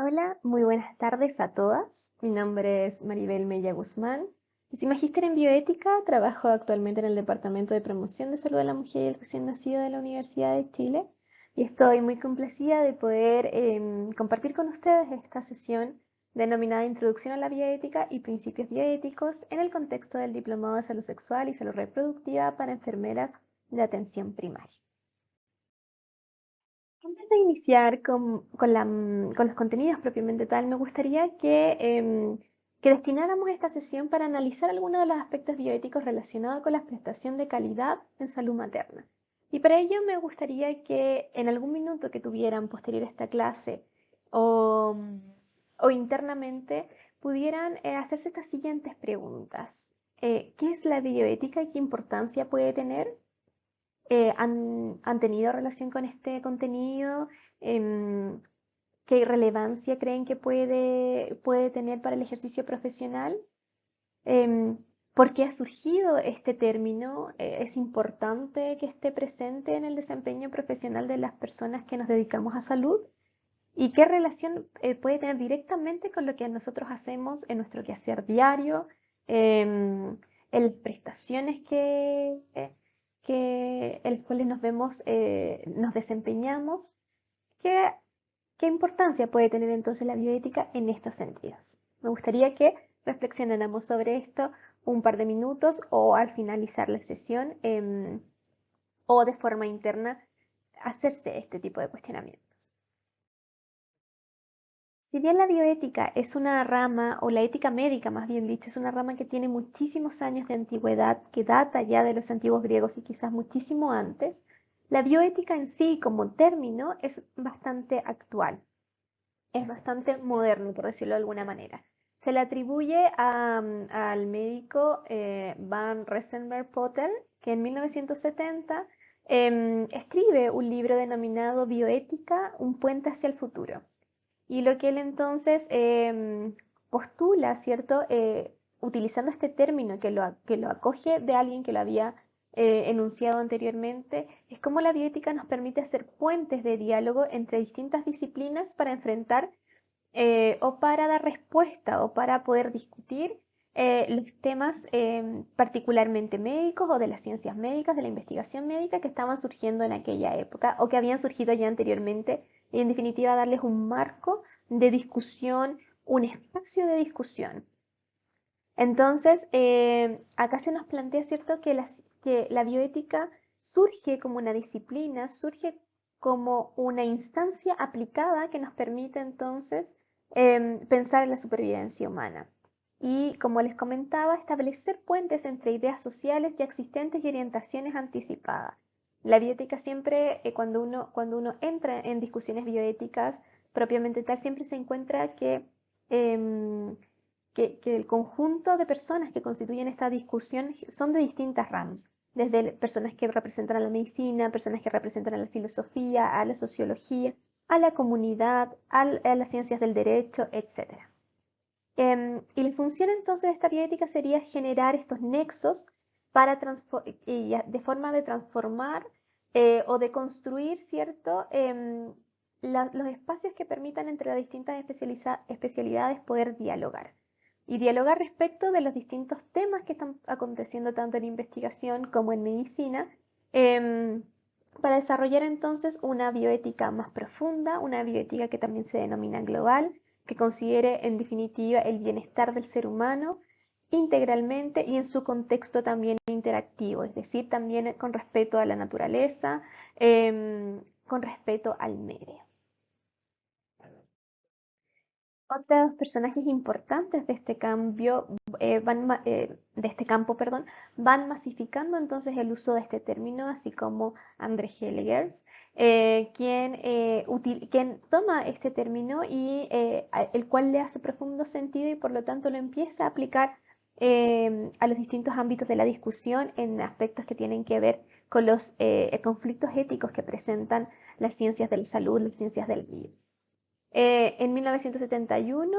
Hola, muy buenas tardes a todas. Mi nombre es Maribel Mella Guzmán. Yo soy magíster en bioética, trabajo actualmente en el Departamento de Promoción de Salud de la Mujer y el Recién Nacido de la Universidad de Chile y estoy muy complacida de poder compartir con ustedes esta sesión denominada Introducción a la Bioética y Principios Bioéticos en el contexto del Diplomado de Salud Sexual y Salud Reproductiva para enfermeras de atención primaria. Antes de iniciar con los contenidos propiamente tal, me gustaría que destináramos esta sesión para analizar algunos de los aspectos bioéticos relacionados con la prestación de calidad en salud materna. Y para ello me gustaría que en algún minuto que tuvieran posterior a esta clase o, o internamente pudieran hacerse estas siguientes preguntas. ¿Qué es la bioética y qué importancia puede tener? ¿Han tenido relación con este contenido? Em, ¿Qué relevancia creen que puede tener para el ejercicio profesional? Em, ¿Por qué ha surgido este término? ¿Es importante que esté presente en el desempeño profesional de las personas que nos dedicamos a salud? ¿Y qué relación puede tener directamente con lo que nosotros hacemos en nuestro quehacer diario, em, en las prestaciones en las cuales nos vemos, nos desempeñamos? ¿Qué, qué importancia puede tener entonces la bioética en estos sentidos? Me gustaría que reflexionáramos sobre esto un par de minutos o al finalizar la sesión o de forma interna hacerse este tipo de cuestionamientos. Si bien la bioética es una rama, o la ética médica más bien dicho, es una rama que tiene muchísimos años de antigüedad, que data ya de los antiguos griegos y quizás muchísimo antes, la bioética en sí como término es bastante actual, es bastante moderno, por decirlo de alguna manera. Se le atribuye al médico Van Resenberg-Potter, que en 1970 escribe un libro denominado Bioética, un puente hacia el futuro. Y lo que él entonces postula, ¿cierto? Utilizando este término que lo acoge de alguien que lo había enunciado anteriormente, es cómo la bioética nos permite hacer puentes de diálogo entre distintas disciplinas para enfrentar o para dar respuesta o para poder discutir los temas particularmente médicos o de las ciencias médicas, de la investigación médica que estaban surgiendo en aquella época o que habían surgido ya anteriormente y en definitiva darles un marco de discusión, un espacio de discusión. Entonces, acá se nos plantea, ¿cierto?, que la bioética surge como una disciplina, surge como una instancia aplicada que nos permite entonces pensar en la supervivencia humana. Y como les comentaba, establecer puentes entre ideas sociales ya existentes y orientaciones anticipadas. La bioética siempre, cuando uno entra en discusiones bioéticas propiamente tal, siempre se encuentra em, que el conjunto de personas que constituyen esta discusión son de distintas ramas, desde personas que representan a la medicina, personas que representan a la filosofía, a la sociología, a la comunidad, a las ciencias del derecho, etc. Y la función entonces de esta bioética sería generar estos nexos para de forma de transformar o de construir, ¿cierto? Los espacios que permitan entre las distintas especialidades poder dialogar. Y dialogar respecto de los distintos temas que están aconteciendo tanto en investigación como en medicina, em, para desarrollar entonces una bioética más profunda, una bioética que también se denomina global, que considere en definitiva el bienestar del ser humano integralmente y en su contexto también interactivo, es decir, también con respeto a la naturaleza, con respeto al medio. Otros personajes importantes de este de este campo, perdón, van masificando entonces el uso de este término, así como André Helgers, quien toma este término y el cual le hace profundo sentido y por lo tanto lo empieza a aplicar a los distintos ámbitos de la discusión en aspectos que tienen que ver con los conflictos éticos que presentan las ciencias de la salud, las ciencias del medio. En 1971,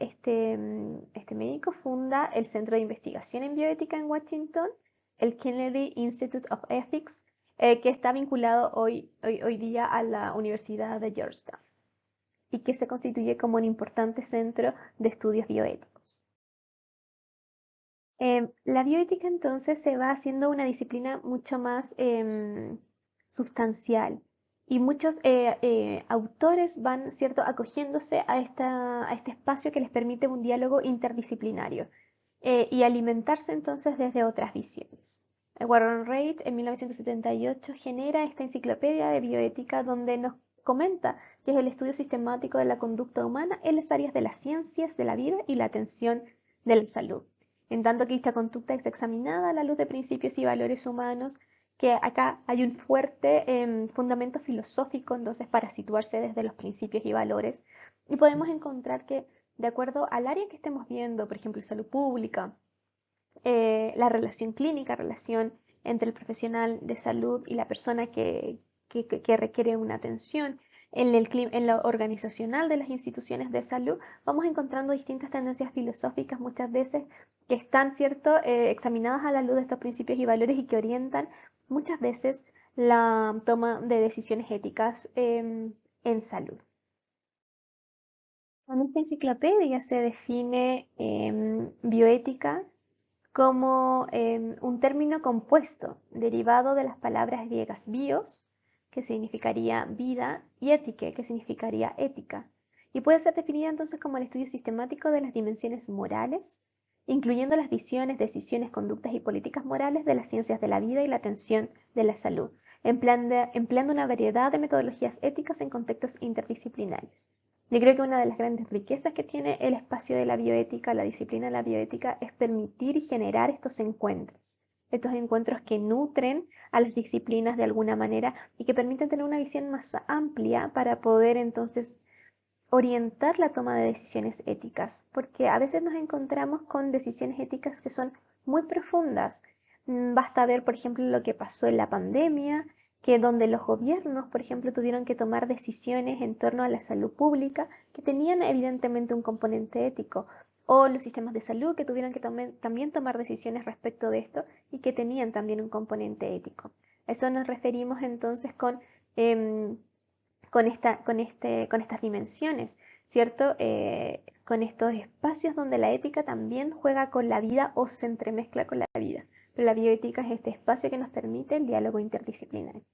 este médico funda el Centro de Investigación en Bioética en Washington, el Kennedy Institute of Ethics, que está vinculado hoy día a la Universidad de Georgetown. y que se constituye como un importante centro de estudios bioéticos. La bioética entonces se va haciendo una disciplina mucho más sustancial y muchos autores van, ¿cierto?, acogiéndose a este espacio que les permite un diálogo interdisciplinario y alimentarse entonces desde otras visiones. Warren Reid en 1978 genera esta enciclopedia de bioética donde nos comenta que es el estudio sistemático de la conducta humana en las áreas de las ciencias de la vida y la atención de la salud. En tanto que esta conducta es examinada a la luz de principios y valores humanos, que acá hay un fuerte fundamento filosófico entonces para situarse desde los principios y valores. Y podemos encontrar que de acuerdo al área que estemos viendo, por ejemplo, salud pública, la relación clínica, relación entre el profesional de salud y la persona que requiere una atención, en lo organizacional de las instituciones de salud, vamos encontrando distintas tendencias filosóficas muchas veces que están, ¿cierto?, examinadas a la luz de estos principios y valores y que orientan muchas veces la toma de decisiones éticas en salud. En esta enciclopedia se define bioética como un término compuesto derivado de las palabras griegas bios, que significaría vida, y ética, que significaría ética, y puede ser definida entonces como el estudio sistemático de las dimensiones morales, incluyendo las visiones, decisiones, conductas y políticas morales de las ciencias de la vida y la atención de la salud, empleando una variedad de metodologías éticas en contextos interdisciplinarios. Yo creo que una de las grandes riquezas que tiene el espacio de la bioética, la disciplina de la bioética, es permitir y generar estos encuentros que nutren a las disciplinas de alguna manera y que permiten tener una visión más amplia para poder entonces orientar la toma de decisiones éticas, porque a veces nos encontramos con decisiones éticas que son muy profundas. Basta ver, por ejemplo, lo que pasó en la pandemia, que donde los gobiernos, por ejemplo, tuvieron que tomar decisiones en torno a la salud pública que tenían evidentemente un componente ético, o los sistemas de salud que tuvieron que también tomar decisiones respecto de esto y que tenían también un componente ético. A eso nos referimos entonces em, con estas dimensiones, ¿cierto? Con estos espacios donde la ética también juega con la vida o se entremezcla con la vida. Pero la bioética es este espacio que nos permite el diálogo interdisciplinario.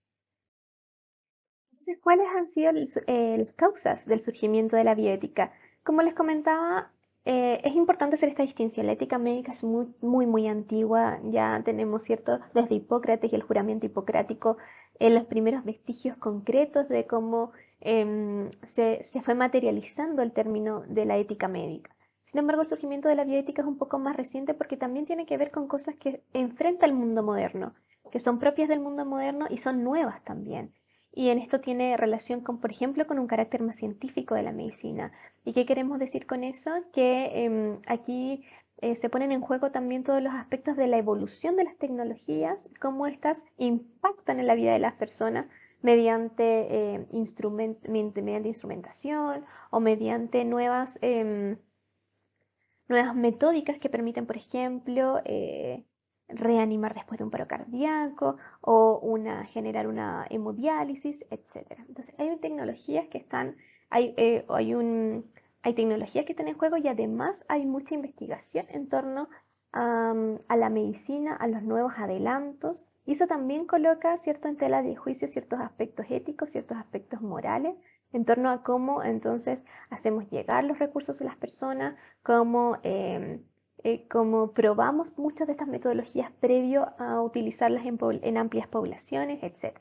Entonces, ¿cuáles han sido las causas del surgimiento de la bioética? Como les comentaba, es importante hacer esta distinción. La ética médica es muy antigua. Ya tenemos, ¿cierto?, desde Hipócrates y el juramento hipocrático, los primeros vestigios concretos de cómo se fue materializando el término de la ética médica. Sin embargo, el surgimiento de la bioética es un poco más reciente porque también tiene que ver con cosas que enfrenta el mundo moderno, que son propias del mundo moderno y son nuevas también. Y en esto tiene relación con, por ejemplo, con un carácter más científico de la medicina. ¿Y qué queremos decir con eso? Que aquí se ponen en juego también todos los aspectos de la evolución de las tecnologías, cómo éstas impactan en la vida de las personas mediante instrumentación o mediante nuevas metódicas que permiten, por ejemplo, reanimar después de un paro cardíaco o generar una hemodiálisis, etc. Entonces, hay tecnologías que están, hay tecnologías que están en juego y además hay mucha investigación en torno a la medicina, a los nuevos adelantos, y eso también coloca, ¿cierto?, en tela de juicio ciertos aspectos éticos, ciertos aspectos morales, en torno a cómo entonces hacemos llegar los recursos a las personas, cómo probamos muchas de estas metodologías previo a utilizarlas en amplias poblaciones, etc.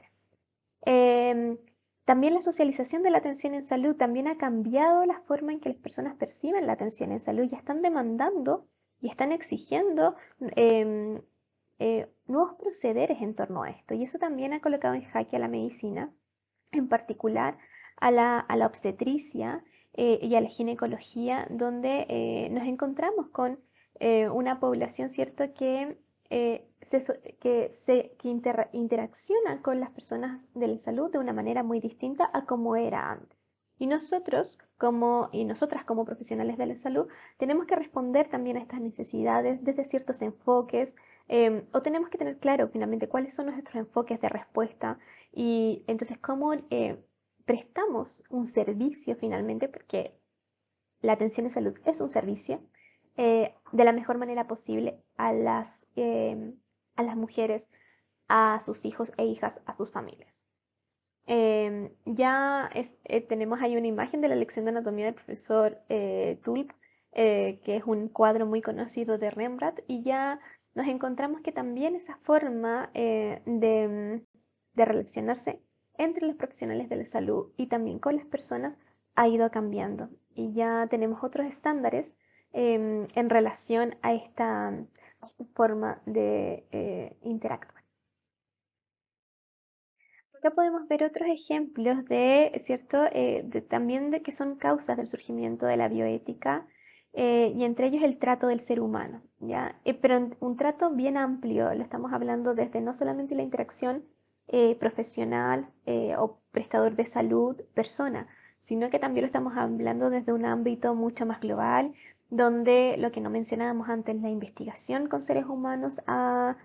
También la socialización de la atención en salud también ha cambiado la forma en que las personas perciben la atención en salud y están demandando y están exigiendo nuevos procederes en torno a esto. Y eso también ha colocado en jaque a la medicina, en particular a la obstetricia y a la ginecología, donde nos encontramos con una población, ¿cierto?, que interacciona con las personas de la salud de una manera muy distinta a como era antes. Y nosotras como profesionales de la salud tenemos que responder también a estas necesidades desde ciertos enfoques, o tenemos que tener claro finalmente cuáles son nuestros enfoques de respuesta y entonces cómo prestamos un servicio finalmente, porque la atención de salud es un servicio, de la mejor manera posible a las mujeres, a sus hijos e hijas, a sus familias. Tenemos ahí una imagen de la lección de anatomía del profesor Tulp, que es un cuadro muy conocido de Rembrandt, y ya nos encontramos que también esa forma de relacionarse entre los profesionales de la salud y también con las personas ha ido cambiando. Y ya tenemos otros estándares en relación a esta forma de interactuar. Acá podemos ver otros ejemplos de, ¿cierto? También de que son causas del surgimiento de la bioética, y entre ellos el trato del ser humano, ¿ya? Pero un trato bien amplio, lo estamos hablando desde no solamente la interacción profesional o prestador de salud, persona, sino que también lo estamos hablando desde un ámbito mucho más global, donde lo que no mencionábamos antes, la investigación con seres humanos ha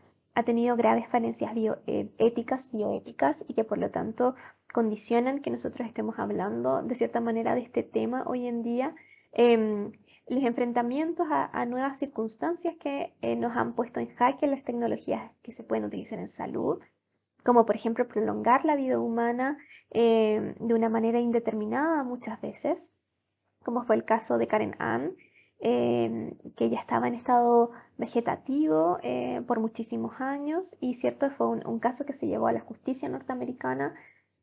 tenido graves falencias bioéticas, y que por lo tanto condicionan que nosotros estemos hablando de cierta manera de este tema hoy en día. Los enfrentamientos a nuevas circunstancias que nos han puesto en jaque las tecnologías que se pueden utilizar en salud, como por ejemplo prolongar la vida humana de una manera indeterminada muchas veces, como fue el caso de Karen Ann, que ya estaba en estado vegetativo por muchísimos años, y cierto, fue un caso que se llevó a la justicia norteamericana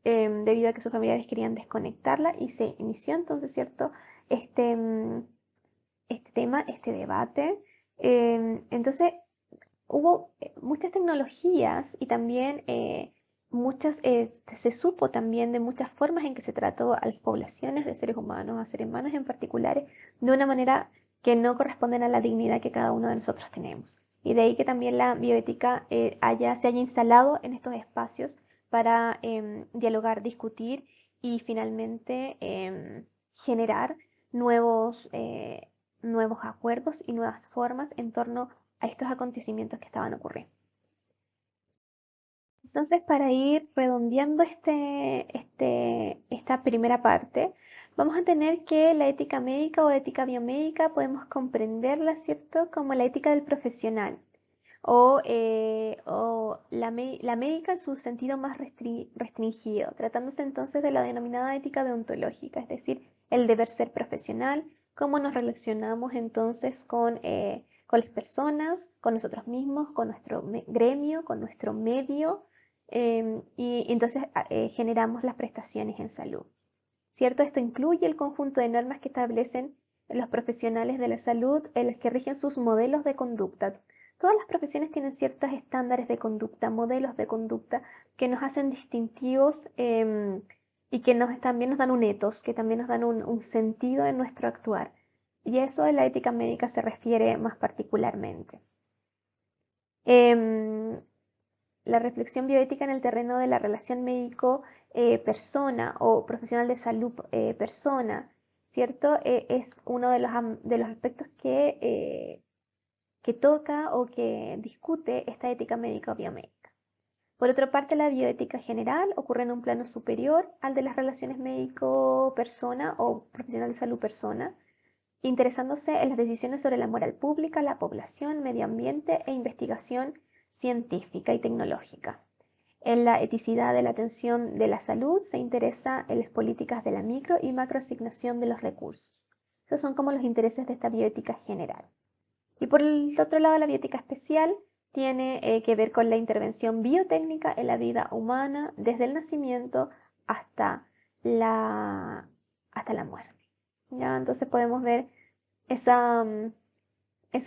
debido a que sus familiares querían desconectarla, y se inició entonces, cierto, este, este tema, este debate. Entonces, hubo muchas tecnologías, y también se supo también de muchas formas en que se trató a las poblaciones de seres humanos, a seres humanos en particulares, de una manera que no corresponden a la dignidad que cada uno de nosotros tenemos. Y de ahí que también la bioética se haya instalado en estos espacios para dialogar, discutir y finalmente generar nuevos, nuevos acuerdos y nuevas formas en torno a estos acontecimientos que estaban ocurriendo. Entonces, para ir redondeando esta primera parte, vamos a tener que la ética médica o ética biomédica podemos comprenderla, ¿cierto?, como la ética del profesional, o la médica en su sentido más restringido, tratándose entonces de la denominada ética deontológica, es decir, el deber ser profesional, cómo nos relacionamos entonces con las personas, con nosotros mismos, con nuestro gremio, con nuestro medio, y entonces generamos las prestaciones en salud. ¿Cierto? Esto incluye el conjunto de normas que establecen los profesionales de la salud, en los que rigen sus modelos de conducta. Todas las profesiones tienen ciertos estándares de conducta, modelos de conducta que nos hacen distintivos, y que también nos dan un ethos, que también nos dan un sentido en nuestro actuar. Y a eso de la ética médica se refiere más particularmente. La reflexión bioética en el terreno de la relación médico-persona o profesional de salud persona, ¿cierto? Es uno de los aspectos que toca o que discute esta ética médica o biomédica. Por otra parte, la bioética general ocurre en un plano superior al de las relaciones médico-persona o profesional de salud persona, interesándose en las decisiones sobre la moral pública, la población, medio ambiente e investigación científica y tecnológica. En la eticidad de la atención de la salud se interesa en las políticas de la micro y macroasignación de los recursos. Esos son como los intereses de esta bioética general. Y por el otro lado, la bioética especial tiene que ver con la intervención biotécnica en la vida humana desde el nacimiento hasta hasta la muerte. ¿Ya? Entonces podemos ver esos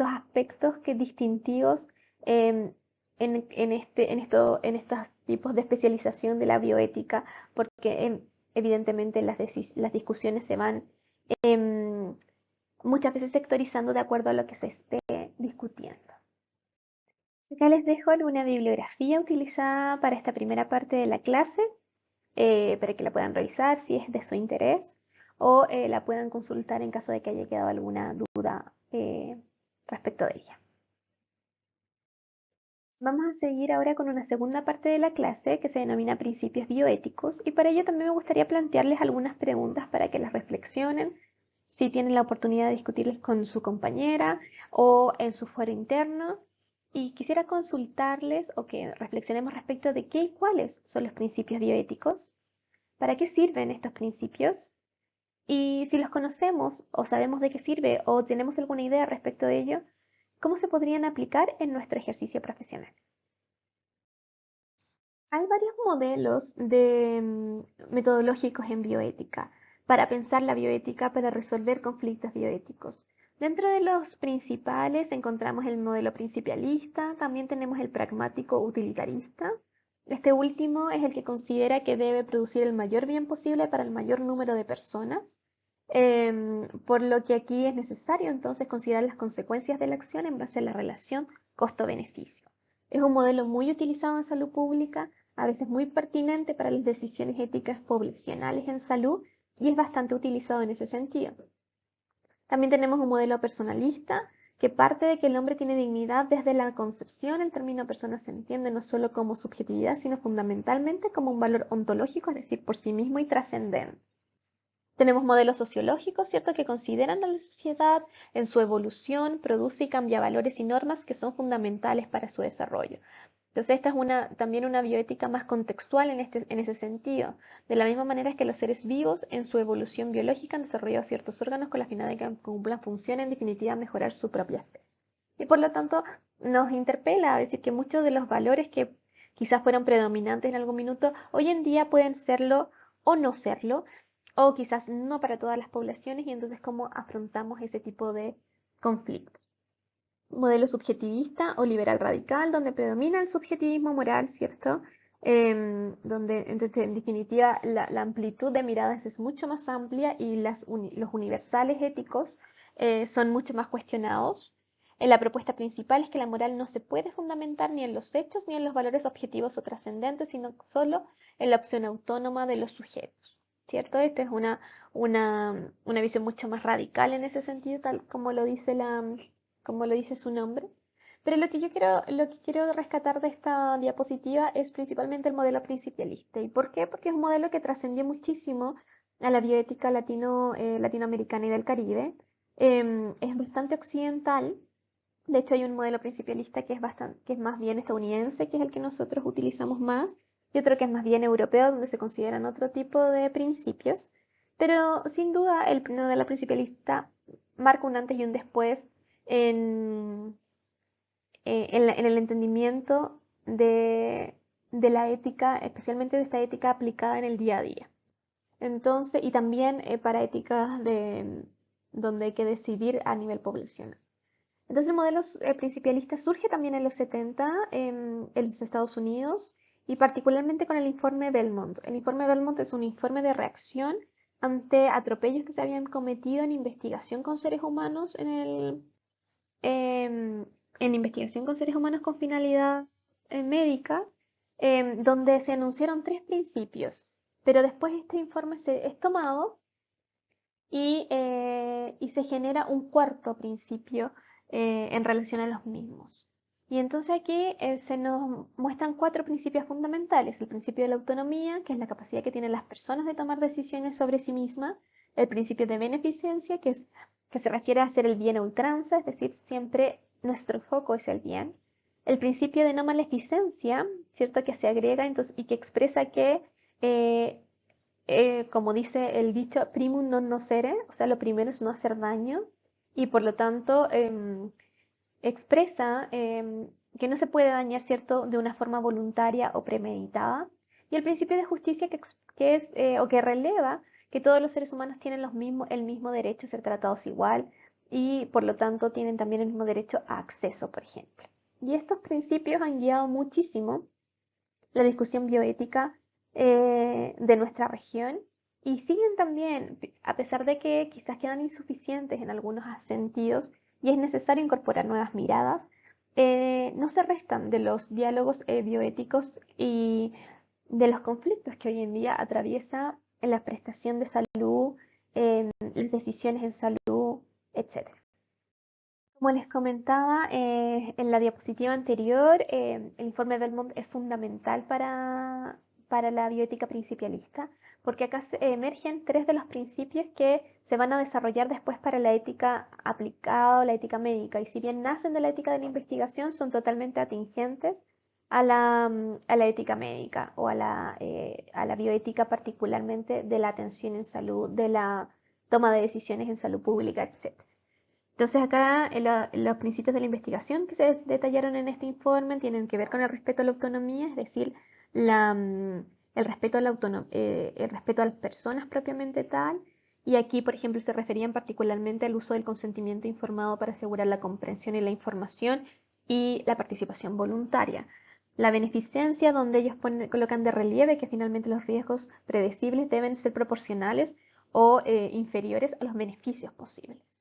aspectos distintivos en estos tipos de especialización de la bioética, porque evidentemente las discusiones se van muchas veces sectorizando de acuerdo a lo que se esté discutiendo. Acá les dejo una bibliografía utilizada para esta primera parte de la clase, para que la puedan revisar si es de su interés, o la puedan consultar en caso de que haya quedado alguna duda respecto de ella. Vamos a seguir ahora con una segunda parte de la clase que se denomina principios bioéticos y para ello también me gustaría plantearles algunas preguntas para que las reflexionen, si tienen la oportunidad de discutirles con su compañera o en su foro interno. Y quisiera consultarles o que reflexionemos respecto de qué y cuáles son los principios bioéticos, para qué sirven estos principios y si los conocemos o sabemos de qué sirve o tenemos alguna idea respecto de ello, cómo se podrían aplicar en nuestro ejercicio profesional. Hay varios modelos metodológicos en bioética para pensar la bioética, para resolver conflictos bioéticos. Dentro de los principales encontramos el modelo principialista, también tenemos el pragmático utilitarista. Este último es el que considera que debe producir el mayor bien posible para el mayor número de personas, por lo que aquí es necesario entonces considerar las consecuencias de la acción en base a la relación costo-beneficio. Es un modelo muy utilizado en salud pública, a veces muy pertinente para las decisiones éticas poblacionales en salud y es bastante utilizado en ese sentido. También tenemos un modelo personalista que parte de que el hombre tiene dignidad desde la concepción. El término persona se entiende no solo como subjetividad, sino fundamentalmente como un valor ontológico, es decir, por sí mismo y trascendente. Tenemos modelos sociológicos, ¿cierto?, que consideran a la sociedad en su evolución, produce y cambia valores y normas que son fundamentales para su desarrollo. Entonces esta es también una bioética más contextual en ese sentido. De la misma manera que los seres vivos en su evolución biológica han desarrollado ciertos órganos con la finalidad de que cumplan función, en definitiva mejorar su propia especie. Y por lo tanto nos interpela a decir que muchos de los valores que quizás fueron predominantes en algún minuto, hoy en día pueden serlo o no serlo, o quizás no para todas las poblaciones, y entonces cómo afrontamos ese tipo de conflictos. Modelo subjetivista o liberal radical, donde predomina el subjetivismo moral, ¿cierto? Donde entonces, en definitiva la amplitud de miradas es mucho más amplia y los universales éticos son mucho más cuestionados. La propuesta principal es que la moral no se puede fundamentar ni en los hechos ni en los valores objetivos o trascendentes, sino solo en la opción autónoma de los sujetos, ¿cierto? Esta es una visión mucho más radical en ese sentido, tal como lo dice su nombre. Pero lo que quiero rescatar de esta diapositiva es principalmente el modelo principialista. ¿Y por qué? Porque es un modelo que trascendió muchísimo a la bioética latinoamericana y del Caribe. Es bastante occidental. De hecho, hay un modelo principialista que es más bien estadounidense, que es el que nosotros utilizamos más, y otro que es más bien europeo, donde se consideran otro tipo de principios. Pero sin duda, el modelo principialista marca un antes y un después en, en el entendimiento de la ética, especialmente de esta ética aplicada en el día a día. Entonces, y también para éticas donde hay que decidir a nivel poblacional. Entonces el modelo principialista surge también en los 70 en los Estados Unidos y particularmente con el informe Belmont. El informe Belmont es un informe de reacción ante atropellos que se habían cometido en investigación con seres humanos en investigación con seres humanos con finalidad médica, donde se enunciaron tres principios, pero después este informe es tomado y se genera un cuarto principio en relación a los mismos. Y entonces aquí se nos muestran cuatro principios fundamentales. El principio de la autonomía, que es la capacidad que tienen las personas de tomar decisiones sobre sí mismas. El principio de beneficencia, que se refiere a hacer el bien a ultranza, es decir, siempre nuestro foco es el bien. El principio de no maleficencia, ¿cierto?, que se agrega entonces, y que expresa que como dice el dicho, primum non nocere, o sea, lo primero es no hacer daño, y por lo tanto expresa que no se puede dañar, ¿cierto?, de una forma voluntaria o premeditada. Y el principio de justicia que es, o que releva que todos los seres humanos tienen el mismo derecho a ser tratados igual y por lo tanto tienen también el mismo derecho a acceso, por ejemplo. Y estos principios han guiado muchísimo la discusión bioética de nuestra región y siguen también, a pesar de que quizás quedan insuficientes en algunos sentidos y es necesario incorporar nuevas miradas, no se restan de los diálogos bioéticos y de los conflictos que hoy en día atraviesa en la prestación de salud, en las decisiones en salud, etc. Como les comentaba en la diapositiva anterior, el informe Belmont es fundamental para la bioética principialista, porque acá emergen tres de los principios que se van a desarrollar después para la ética aplicada o la ética médica. Y si bien nacen de la ética de la investigación, son totalmente atingentes a la ética médica o a la bioética particularmente de la atención en salud, de la toma de decisiones en salud pública, etc. Entonces acá los principios de la investigación que se detallaron en este informe tienen que ver con el respeto a la autonomía, es decir, el respeto a el respeto a las personas propiamente tal. Y aquí, por ejemplo, se referían particularmente al uso del consentimiento informado para asegurar la comprensión y la información y la participación voluntaria. La beneficencia, donde ellos colocan de relieve que finalmente los riesgos predecibles deben ser proporcionales o inferiores a los beneficios posibles.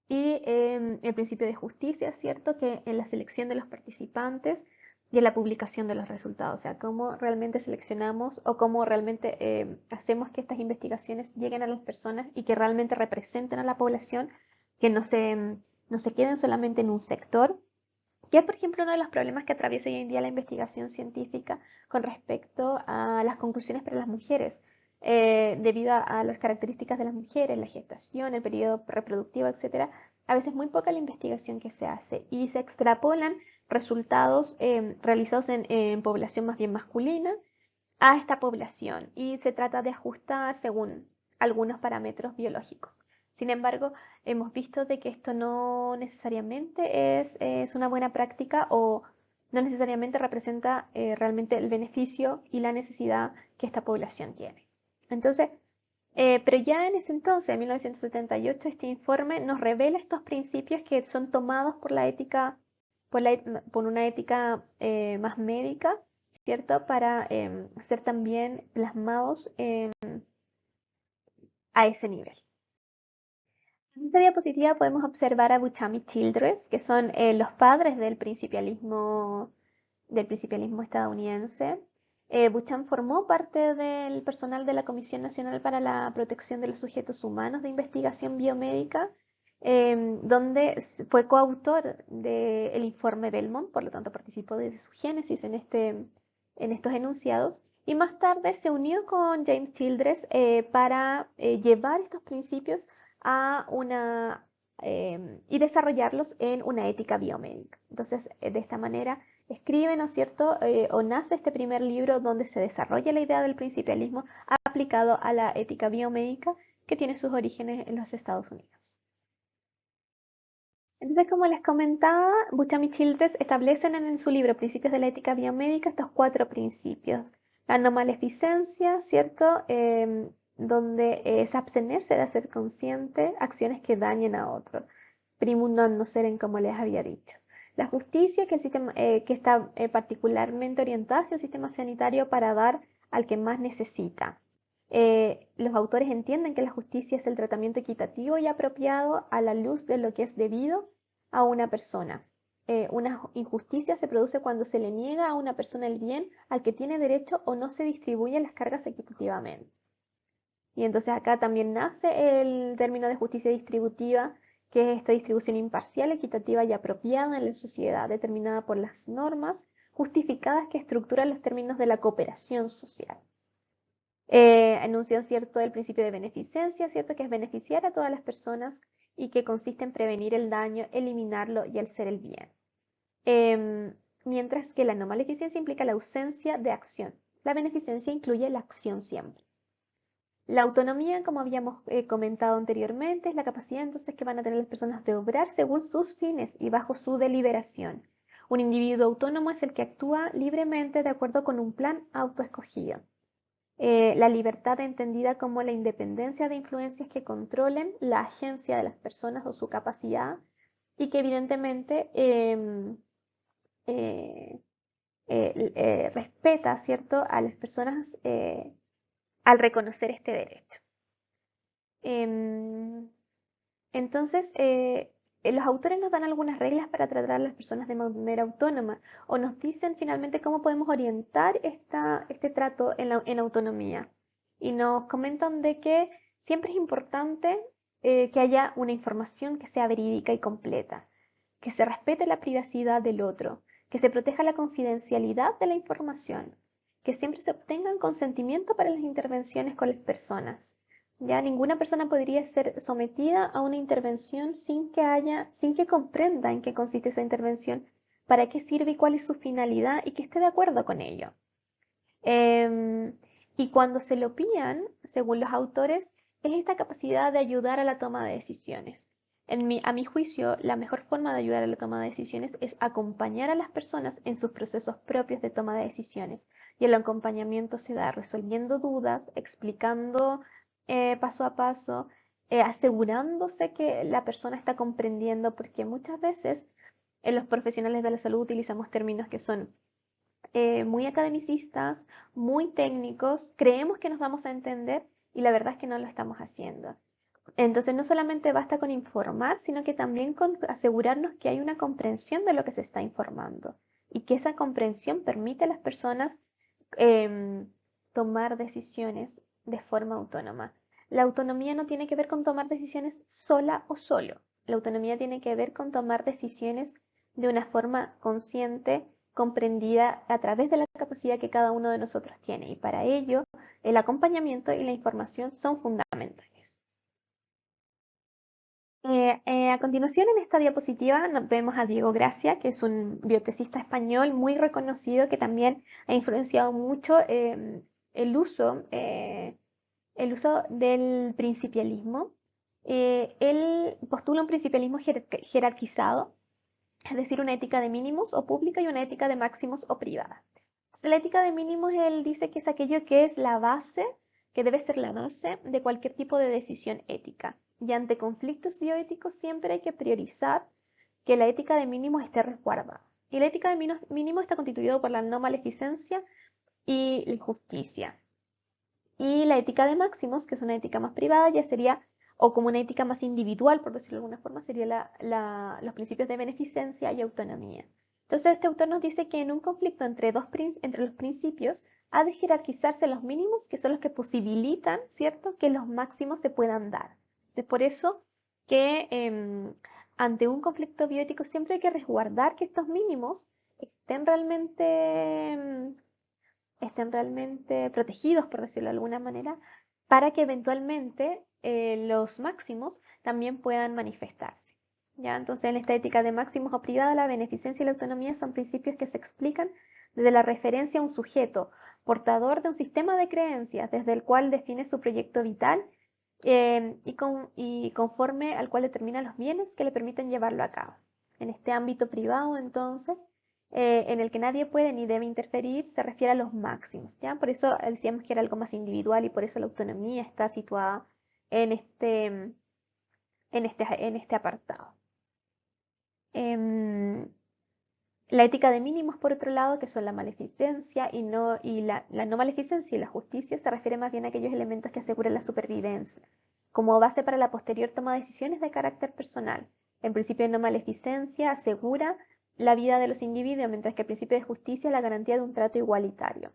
Y el principio de justicia, ¿cierto? Que en la selección de los participantes y en la publicación de los resultados, o sea, cómo realmente seleccionamos o cómo realmente hacemos que estas investigaciones lleguen a las personas y que realmente representen a la población, que no se queden solamente en un sector, que es, por ejemplo, uno de los problemas que atraviesa hoy en día la investigación científica con respecto a las conclusiones para las mujeres, debido a las características de las mujeres, la gestación, el periodo reproductivo, etcétera. A veces muy poca la investigación que se hace y se extrapolan resultados realizados en población más bien masculina a esta población y se trata de ajustar según algunos parámetros biológicos. Sin embargo, hemos visto de que esto no necesariamente es una buena práctica o no necesariamente representa realmente el beneficio y la necesidad que esta población tiene. Entonces, pero ya en ese entonces, en 1978, este informe nos revela estos principios que son tomados por la ética, por una ética más médica, ¿cierto? Para ser también plasmados a ese nivel. En esta diapositiva podemos observar a Bucham y Childress, que son los padres del principialismo estadounidense. Buchan formó parte del personal de la Comisión Nacional para la Protección de los Sujetos Humanos de Investigación Biomédica, donde fue coautor del informe Belmont, por lo tanto participó desde su génesis en estos enunciados, y más tarde se unió con James Childress para llevar estos principios a y desarrollarlos en una ética biomédica. Entonces, de esta manera, escribe, ¿no es cierto?, o nace este primer libro donde se desarrolla la idea del principialismo aplicado a la ética biomédica que tiene sus orígenes en los Estados Unidos. Entonces, como les comentaba, Bucham y Childress establecen en su libro Principios de la Ética Biomédica estos cuatro principios. La no maleficencia, ¿cierto?, donde es abstenerse de hacer consciente acciones que dañen a otro. Primum non nocere, como les había dicho. La justicia, que está particularmente orientada hacia el sistema sanitario para dar al que más necesita. Los autores entienden que la justicia es el tratamiento equitativo y apropiado a la luz de lo que es debido a una persona. Una injusticia se produce cuando se le niega a una persona el bien al que tiene derecho o no se distribuyen las cargas equitativamente. Y entonces acá también nace el término de justicia distributiva, que es esta distribución imparcial, equitativa y apropiada en la sociedad, determinada por las normas justificadas que estructuran los términos de la cooperación social. Enuncian, ¿cierto?, el principio de beneficencia, ¿cierto?, que es beneficiar a todas las personas y que consiste en prevenir el daño, eliminarlo y hacer el bien. Mientras que la no maleficencia implica la ausencia de acción. La beneficencia incluye la acción siempre. La autonomía, como habíamos comentado anteriormente, es la capacidad entonces que van a tener las personas de obrar según sus fines y bajo su deliberación. Un individuo autónomo es el que actúa libremente de acuerdo con un plan autoescogido. La libertad entendida como la independencia de influencias que controlen la agencia de las personas o su capacidad y que evidentemente respeta, ¿cierto?, a las personas al reconocer este derecho. Em, entonces, los autores nos dan algunas reglas para tratar a las personas de manera autónoma o nos dicen finalmente cómo podemos orientar este trato en autonomía. Y nos comentan de que siempre es importante que haya una información que sea verídica y completa. que se respete la privacidad del otro, que se proteja la confidencialidad de la información, que siempre se obtengan consentimiento para las intervenciones con las personas. Ya ninguna persona podría ser sometida a una intervención sin que comprenda en qué consiste esa intervención, para qué sirve y cuál es su finalidad y que esté de acuerdo con ello. Em, y cuando se lo pillan, según los autores, es esta capacidad de ayudar a la toma de decisiones. A mi juicio, la mejor forma de ayudar a la toma de decisiones es acompañar a las personas en sus procesos propios de toma de decisiones. Y el acompañamiento se da resolviendo dudas, explicando paso a paso, asegurándose que la persona está comprendiendo, porque muchas veces en los profesionales de la salud utilizamos términos que son muy academicistas, muy técnicos, creemos que nos vamos a entender y la verdad es que no lo estamos haciendo. Entonces no solamente basta con informar, sino que también con asegurarnos que hay una comprensión de lo que se está informando y que esa comprensión permite a las personas em, tomar decisiones de forma autónoma. La autonomía no tiene que ver con tomar decisiones sola o solo. La autonomía tiene que ver con tomar decisiones de una forma consciente, comprendida a través de la capacidad que cada uno de nosotros tiene. Y para ello, el acompañamiento y la información son fundamentales. A continuación, en esta diapositiva nos vemos a Diego Gracia, que es un biotecista español muy reconocido que también ha influenciado mucho el uso del principialismo. Él postula un principialismo jerarquizado, es decir, una ética de mínimos o pública y una ética de máximos o privada. Entonces, la ética de mínimos, él dice que es aquello que es la base, que debe ser la base de cualquier tipo de decisión ética. Y ante conflictos bioéticos siempre hay que priorizar que la ética de mínimos esté resguardada. Y la ética de mínimos está constituida por la no maleficencia y la justicia. Y la ética de máximos, que es una ética más privada, ya sería, o como una ética más individual, por decirlo de alguna forma, sería los principios de beneficencia y autonomía. Entonces, este autor nos dice que en un conflicto entre los principios ha de jerarquizarse los mínimos, que son los que posibilitan, ¿cierto?, que los máximos se puedan dar. Es por eso que ante un conflicto bioético siempre hay que resguardar que estos mínimos estén realmente protegidos, por decirlo de alguna manera, para que eventualmente los máximos también puedan manifestarse. ¿Ya? Entonces, en esta ética de máximos o privada, la beneficencia y la autonomía son principios que se explican desde la referencia a un sujeto, portador de un sistema de creencias, desde el cual define su proyecto vital y conforme al cual determina los bienes que le permiten llevarlo a cabo. En este ámbito privado, entonces, en el que nadie puede ni debe interferir, se refiere a los máximos, ¿ya? Por eso decíamos que era algo más individual y por eso la autonomía está situada en este apartado. La ética de mínimos, por otro lado, que son la maleficencia la no maleficencia y la justicia, se refiere más bien a aquellos elementos que aseguran la supervivencia, como base para la posterior toma de decisiones de carácter personal. El principio de no maleficencia asegura la vida de los individuos, mientras que el principio de justicia es la garantía de un trato igualitario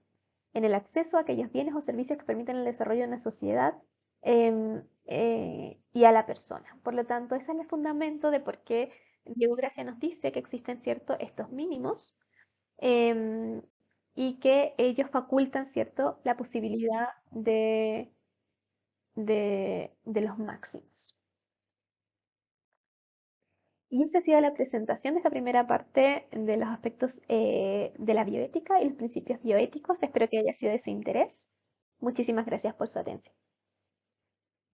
en el acceso a aquellos bienes o servicios que permiten el desarrollo de una sociedad y a la persona. Por lo tanto, ese es el fundamento de por qué Diego Gracia nos dice que existen estos mínimos em, y que ellos facultan, ¿cierto?, la posibilidad de los máximos. Y esa ha sido la presentación de esta primera parte de los aspectos de la bioética y los principios bioéticos. Espero que haya sido de su interés. Muchísimas gracias por su atención.